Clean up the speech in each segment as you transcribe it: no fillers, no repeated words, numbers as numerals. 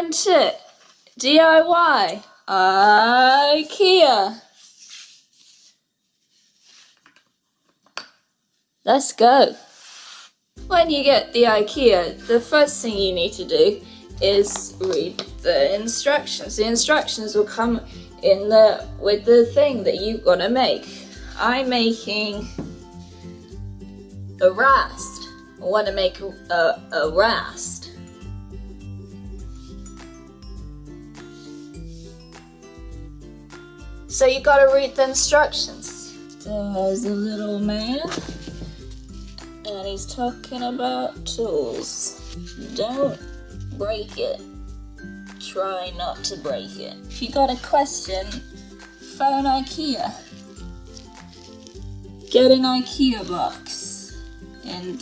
Ern Tit, DIY, Ikea. Let's go. When you get the Ikea, the first thing you need to do is read the instructions. The instructions will come in with the thing that you've got to make. I'm making a rast. I want to make a rast. So you got to read the instructions. There's a little man, and he's talking about tools. Don't break it. Try not to break it. If you got a question, phone Ikea. Get an Ikea box in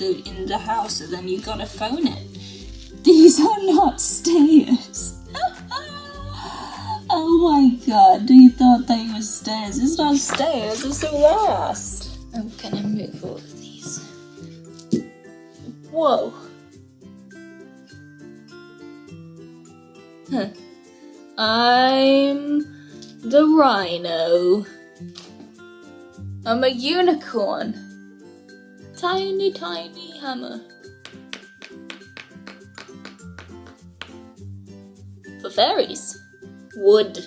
the house, and then you gotta phone it. These are not stairs. Oh my god, you thought they were stairs. It's not stairs, it's a rast. I'm gonna move all of these. Whoa. I'm the rhino. I'm a unicorn. Tiny, tiny hammer. For fairies. Wood.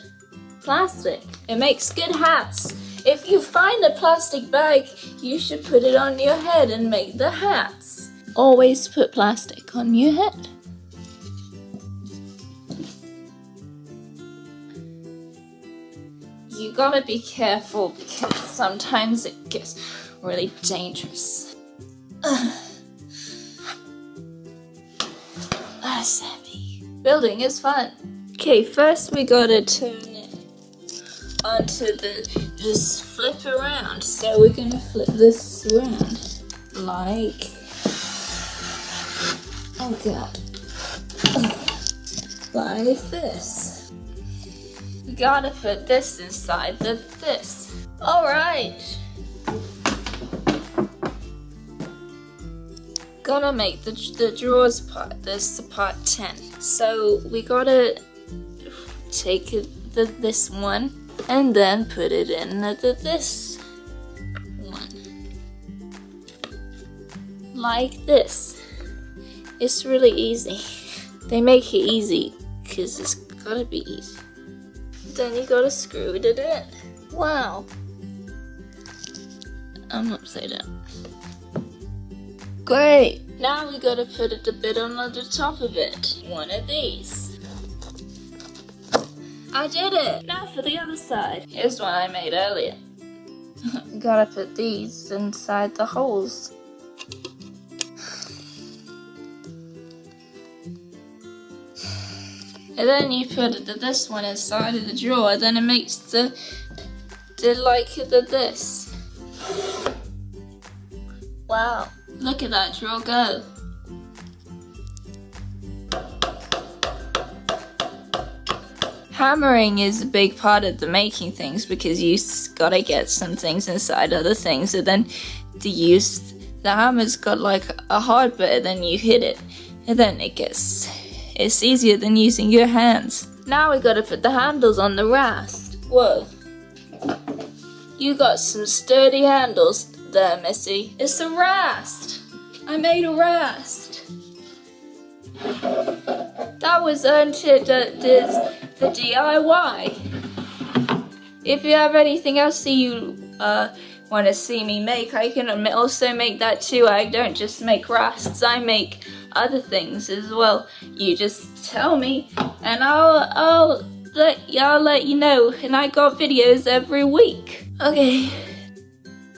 Plastic. It makes good hats. If you find a plastic bag, you should put it on your head and make the hats. Always put plastic on your head. You gotta be careful because sometimes it gets really dangerous. That's heavy. Building is fun. Okay, first we gotta turn it onto just flip around. So we're gonna flip this around like, oh god, like this. We gotta put this inside this. Alright. Gotta make the drawers part. This is the part 10. So we gotta take this one and then put it in this one. Like this. It's really easy. They make it easy because it's gotta be easy. Then you gotta screw it in. Wow. I'm upside down. Great. Now we gotta put a bit on the top of it. One of these. I did it. Now for the other side. Here's one I made earlier. You gotta put these inside the holes. And then you put this one inside of the drawer, then it makes this. Wow, look at that drawer go. Hammering is a big part of the making things because you gotta get some things inside other things, and then the hammer's got like a hard bit, and then you hit it, and then it's easier than using your hands. Now we gotta put the handles on the rast. Whoa. You got some sturdy handles there, Missy. It's a rast. I made a rast. That was Ern Tit that did the DIY. If you have anything else that you want to see me make, I can also make that too. I don't just make rasts, I make other things as well. You just tell me and I'll let you know, and I got videos every week. Okay.